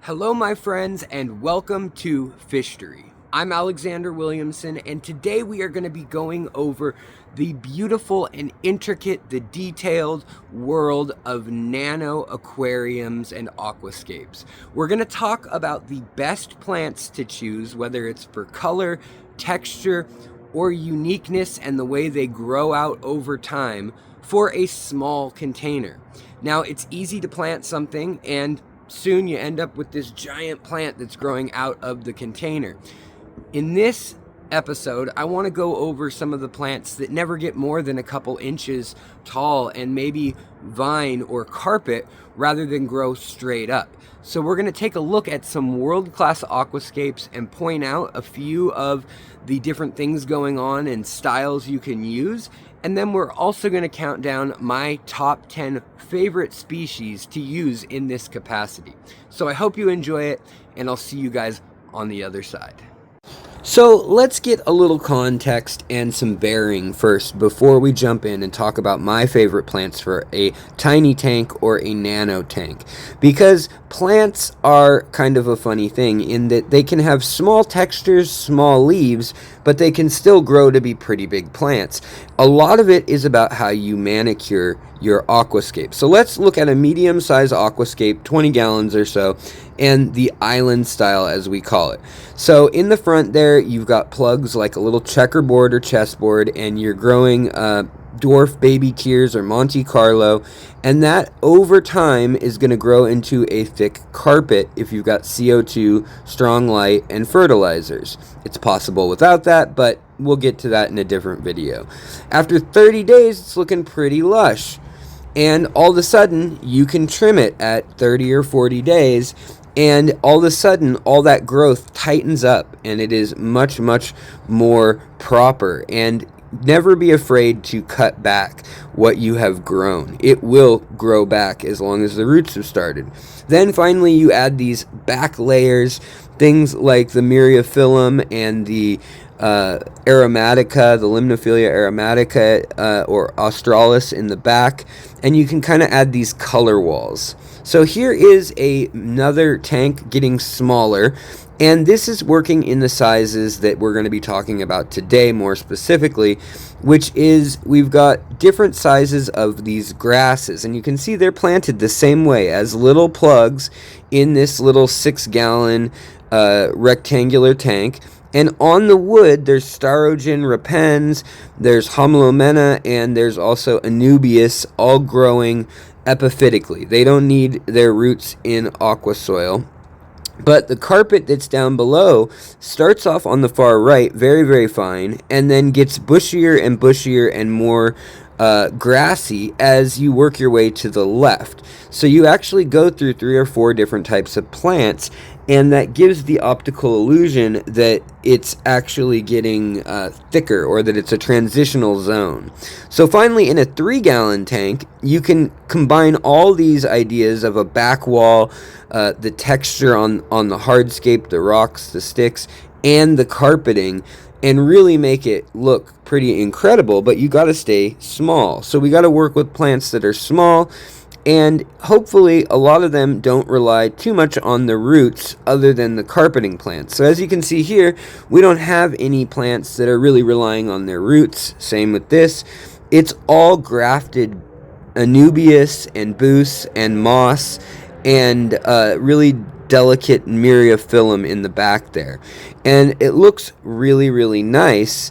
Hello my friends and welcome to FISHTORY. I'm Alexander Williamson and today we are going to be going over the beautiful and intricate, the detailed world of nano aquariums and aquascapes. We're going to talk about the best plants to choose, whether it's for color, texture, or uniqueness and the way they grow out over time for a small container. Now it's easy to plant something and soon you end up with this giant plant that's growing out of the container. In this episode, I want to go over some of the plants that never get more than a couple inches tall and maybe vine or carpet rather than grow straight up. So we're going to take a look at some world-class aquascapes and point out a few of the different things going on and styles you can use. And then we're also going to count down my top 10 favorite species to use in this capacity. So I hope you enjoy it, and I'll see you guys on the other side. So let's get a little context and some bearing first before we jump in and talk about my favorite plants for a tiny tank or a nano tank. Because plants are kind of a funny thing in that they can have small textures, small leaves, but they can still grow to be pretty big plants. A lot of it is about how you manicure your aquascape. So let's look at a medium-sized aquascape, 20 gallons or so, and the island style as we call it. So in the front there, you've got plugs like a little checkerboard or chessboard, and you're growing dwarf baby Kiers or Monte Carlo, and that over time is going to grow into a thick carpet if you've got CO2, strong light, and fertilizers. It's possible without that, but we'll get to that in a different video. After 30 days, it's looking pretty lush, and all of a sudden, you can trim it at 30 or 40 days, and all of a sudden, all that growth tightens up, and it is much, much more proper. And never be afraid to cut back what you have grown. It will grow back as long as the roots have started. Then finally, you add these back layers, things like the myriophyllum and the aromatica, the limnophilia aromatica or australis in the back, and you can kind of add these color walls. So here is another tank getting smaller, and this is working in the sizes that we're going to be talking about today more specifically, which is we've got different sizes of these grasses, and you can see they're planted the same way as little plugs in this little 6-gallon rectangular tank. And on the wood, there's Starogen repens, there's Homolomena, and there's also Anubias, all growing epiphytically. They don't need their roots in aqua soil. But the carpet that's down below starts off on the far right, very, very fine, and then gets bushier and bushier and more grassy as you work your way to the left. So you actually go through 3 or 4 different types of plants, and that gives the optical illusion that it's actually getting thicker, or that it's a transitional zone. So finally, in a 3-gallon tank, you can combine all these ideas of a back wall, the texture on the hardscape, the rocks, the sticks, and the carpeting, and really make it look pretty incredible. But you got to stay small. So we got to work with plants that are small, and hopefully a lot of them don't rely too much on the roots other than the carpeting plants. So as you can see here, we don't have any plants that are really relying on their roots. Same with this. It's all grafted Anubias and Buce and moss and really delicate myriophyllum in the back there. And it looks really, really nice,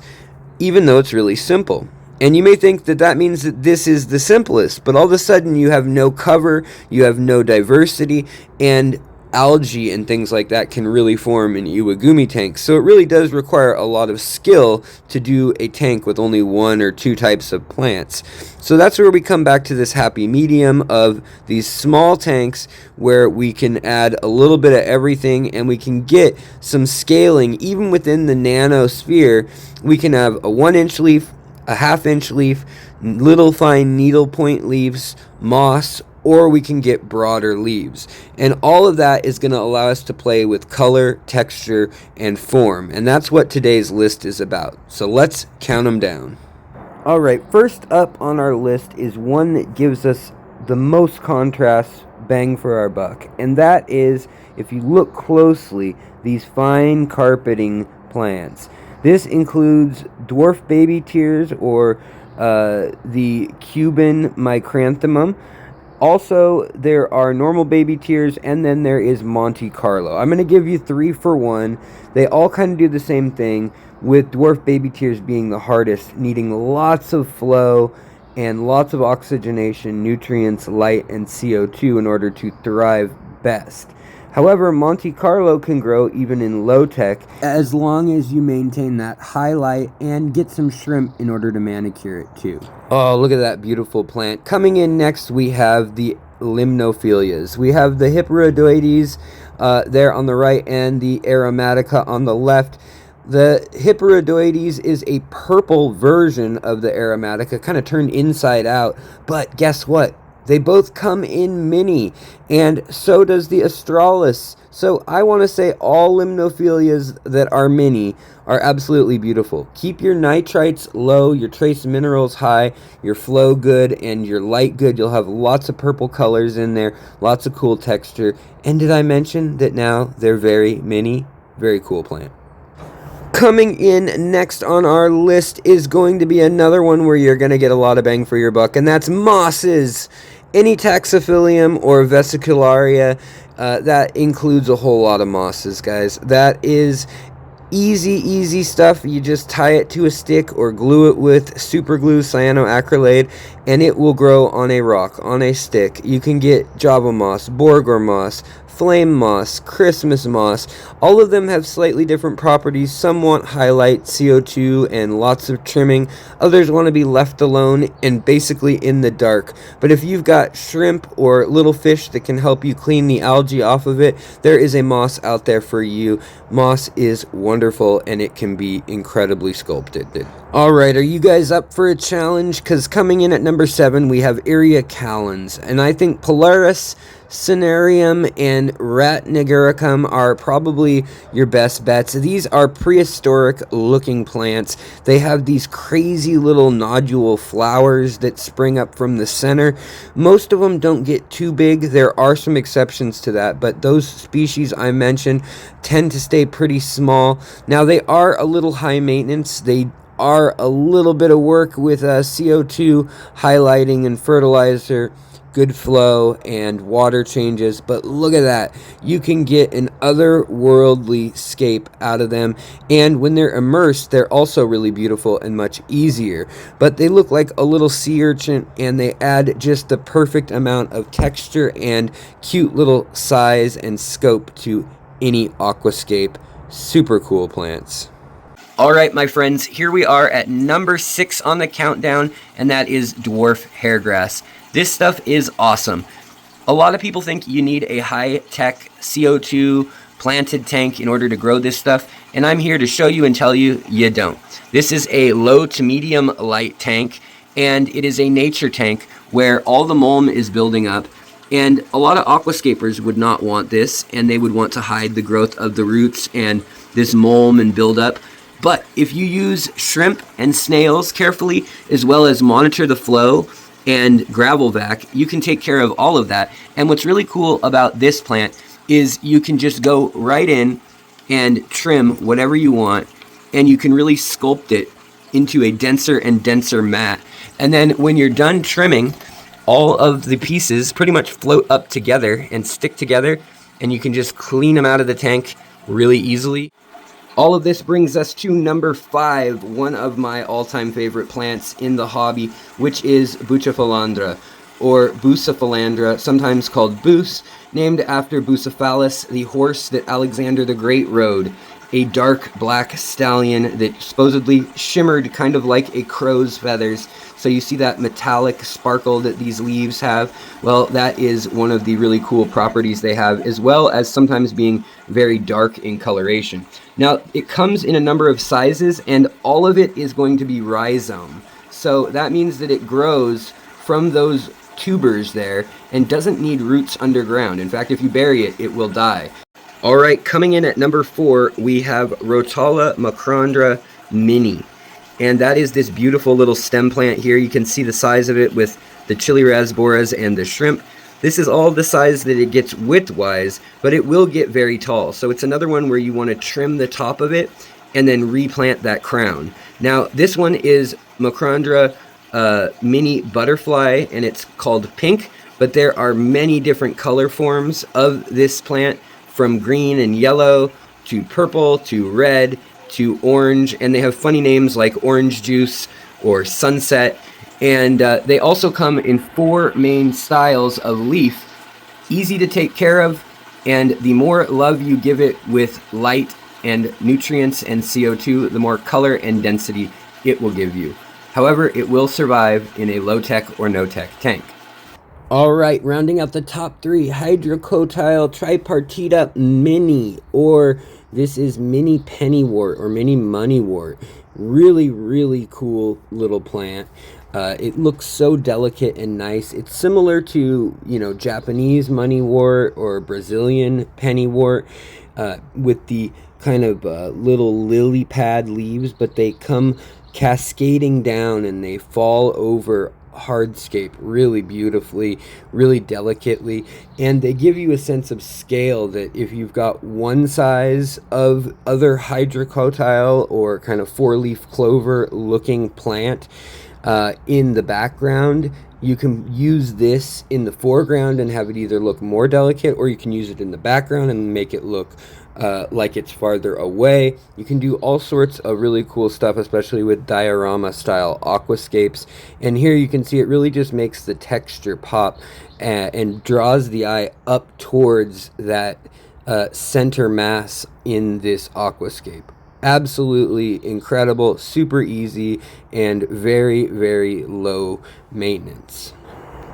even though it's really simple. And you may think that that means that this is the simplest, but all of a sudden you have no cover, you have no diversity, and algae and things like that can really form in Iwagumi tanks. So it really does require a lot of skill to do a tank with only 1 or 2 types of plants. So that's where we come back to this happy medium of these small tanks where we can add a little bit of everything, and we can get some scaling even within the nanosphere. We can have a 1-inch leaf, a 1/2-inch leaf, little fine needlepoint leaves, moss, or we can get broader leaves. And all of that is going to allow us to play with color, texture, and form. And that's what today's list is about. So let's count them down. Alright, first up on our list is one that gives us the most contrast bang for our buck. And that is if you look closely, these fine carpeting plants. This includes dwarf baby tears, or the Cuban micranthemum. Also, there are normal baby tears, and then there is Monte Carlo. I'm going to give you 3 for 1. They all kind of do the same thing, with dwarf baby tears being the hardest, needing lots of flow and lots of oxygenation, nutrients, light, and CO2 in order to thrive best. However, Monte Carlo can grow even in low tech, as long as you maintain that high light and get some shrimp in order to manicure it too. Oh, look at that beautiful plant. Coming in next, we have the limnophilias. We have the Hyperoides there on the right and the aromatica on the left. The Hyperoides is a purple version of the aromatica, kind of turned inside out, but guess what? They both come in mini, and so does the Australis. So I want to say all limnophilias that are mini are absolutely beautiful. Keep your nitrites low, your trace minerals high, your flow good, and your light good. You'll have lots of purple colors in there, lots of cool texture. And did I mention that now they're very mini? Very cool plant. Coming in next on our list is going to be another one where you're going to get a lot of bang for your buck, and that's mosses. Any Taxophillium or Vesicularia, that includes a whole lot of mosses, guys. That is easy stuff. You just tie it to a stick or glue it with super glue, cyanoacrylate, and it will grow on a rock, on a stick. You can get Java moss, Borgor moss, flame moss, Christmas moss. All of them have slightly different properties. Some want highlight, CO2, and lots of trimming. Others want to be left alone and basically in the dark. But if you've got shrimp or little fish that can help you clean the algae off of it, there is a moss out there for you. Moss is wonderful, and it can be incredibly sculpted. Alright, are you guys up for a challenge? Because coming in at number 7, we have Iria callens. And I think Polaris, Cinerarium, and Ratnaguricum are probably your best bets. These are prehistoric looking plants. They have these crazy little nodule flowers that spring up from the center. Most of them don't get too big. There are some exceptions to that, but those species I mentioned tend to stay pretty small. Now, they are a little high maintenance. They are a little bit of work with CO2 highlighting and fertilizer, good flow, and water changes, but look at that. You can get an otherworldly scape out of them, and when they're immersed, they're also really beautiful and much easier. But they look like a little sea urchin, and they add just the perfect amount of texture and cute little size and scope to any aquascape. Super cool plants. Alright, my friends, here we are at number 6 on the countdown, and that is dwarf hairgrass. This stuff is awesome. A lot of people think you need a high-tech CO2 planted tank in order to grow this stuff, and I'm here to show you and tell you you don't. This is a low to medium light tank, and it is a nature tank where all the mulm is building up, and a lot of aquascapers would not want this, and they would want to hide the growth of the roots and this mulm and build up. But if you use shrimp and snails carefully, as well as monitor the flow and gravel vac, you can take care of all of that. And what's really cool about this plant is you can just go right in and trim whatever you want, and you can really sculpt it into a denser and denser mat. And then when you're done trimming, all of the pieces pretty much float up together and stick together, and you can just clean them out of the tank really easily. All of this brings us to number 5, one of my all-time favorite plants in the hobby, which is Bucephalandra, or Bucephalandra, sometimes called Bus, named after Bucephalus, the horse that Alexander the Great rode, a dark black stallion that supposedly shimmered kind of like a crow's feathers. So you see that metallic sparkle that these leaves have? Well, that is one of the really cool properties they have, as well as sometimes being very dark in coloration. Now, it comes in a number of sizes, and all of it is going to be rhizome. So that means that it grows from those tubers there and doesn't need roots underground. In fact, if you bury it, it will die. Alright, coming in at number 4, we have Rotala macrandra mini. And that is this beautiful little stem plant here. You can see the size of it with the chili rasboras and the shrimp. This is all the size that it gets width-wise, but it will get very tall. So it's another one where you want to trim the top of it and then replant that crown. Now, this one is Macrandra mini butterfly, and it's called pink, but there are many different color forms of this plant, from green and yellow to purple to red to orange, and they have funny names like orange juice or sunset. And they also come in 4 main styles of leaf, easy to take care of, and the more love you give it with light and nutrients and CO2, the more color and density it will give you. However, it will survive in a low-tech or no-tech tank. All right, rounding out the top 3, Hydrocotyle tripartita mini, or this is mini pennywort or mini moneywort. Really, really cool little plant. It looks so delicate and nice. It's similar to, Japanese moneywort or Brazilian pennywort, with the kind of little lily pad leaves, but they come cascading down and they fall over hardscape really beautifully, really delicately, and they give you a sense of scale that if you've got one size of other hydrocotyle or kind of 4-leaf clover looking plant in the background, you can use this in the foreground and have it either look more delicate, or you can use it in the background and make it look like it's farther away. You can do all sorts of really cool stuff, especially with diorama style aquascapes. And here you can see it really just makes the texture pop and draws the eye up towards that center mass in this aquascape. Absolutely incredible, super easy, and very, very low maintenance.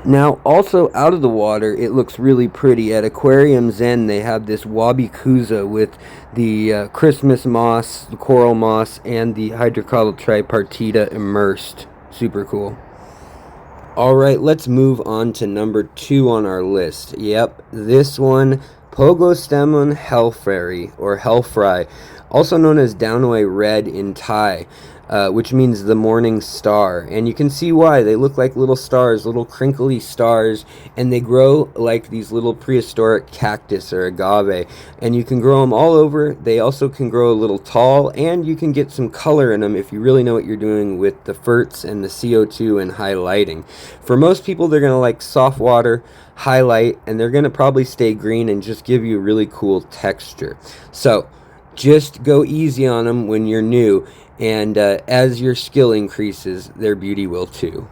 Now, also out of the water, it looks really pretty. At Aquarium Zen, they have this Wabikusa with the Christmas moss, the coral moss, and the Hydrocotyle tripartita immersed. Super cool. All right, let's move on to number 2 on our list. Yep, this one, Pogostemon hellfairy, or hellfry, also known as Downaway Red in Thai, which means the morning star. And you can see why. They look like little stars, little crinkly stars, and they grow like these little prehistoric cactus or agave. And you can grow them all over. They also can grow a little tall, and you can get some color in them if you really know what you're doing with the ferts and the CO2 and high lighting. For most people, they're going to like soft water, highlight, and they're going to probably stay green and just give you really cool texture. So just go easy on them when you're new, and as your skill increases, their beauty will too.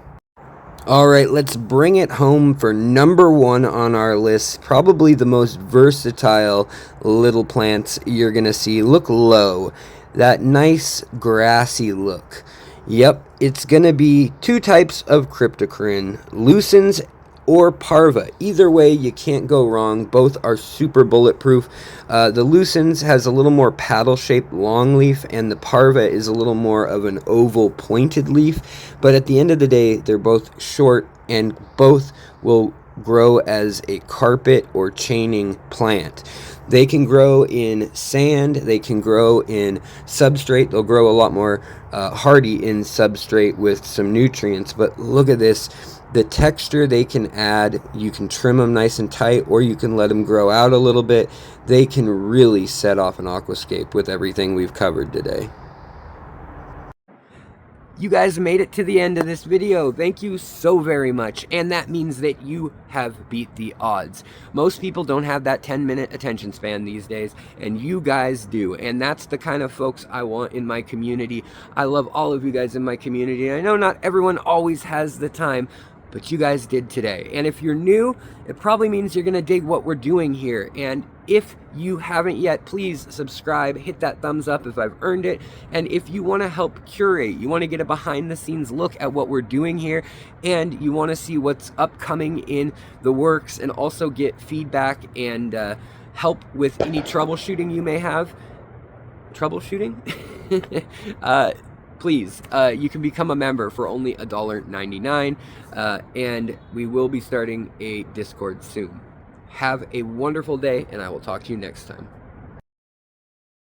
All right, let's bring it home for number 1 on our list. Probably the most versatile little plants you're gonna see. Look low, that nice grassy look. Yep, it's gonna be 2 types of Cryptocoryne, lucens or parva. Either way, you can't go wrong. Both are super bulletproof. The lucens has a little more paddle-shaped long leaf, and the parva is a little more of an oval pointed leaf. But at the end of the day, they're both short, and both will grow as a carpet or chaining plant. They can grow in sand, they can grow in substrate. They'll grow a lot more hardy in substrate with some nutrients. But look at this, the texture they can add. You can trim them nice and tight, or you can let them grow out a little bit. They can really set off an aquascape with everything we've covered today. You guys made it to the end of this video. Thank you so very much. And that means that you have beat the odds. Most people don't have that 10-minute attention span these days, and you guys do. And that's the kind of folks I want in my community. I love all of you guys in my community. I know not everyone always has the time, but you guys did today. And if you're new, it probably means you're gonna dig what we're doing here. And if you haven't yet, please subscribe, hit that thumbs up if I've earned it. And if you wanna help curate, you wanna get a behind the scenes look at what we're doing here, and you wanna see what's upcoming in the works, and also get feedback and help with any troubleshooting you may have. Troubleshooting? Please, you can become a member for only $1.99, and we will be starting a Discord soon. Have a wonderful day, and I will talk to you next time.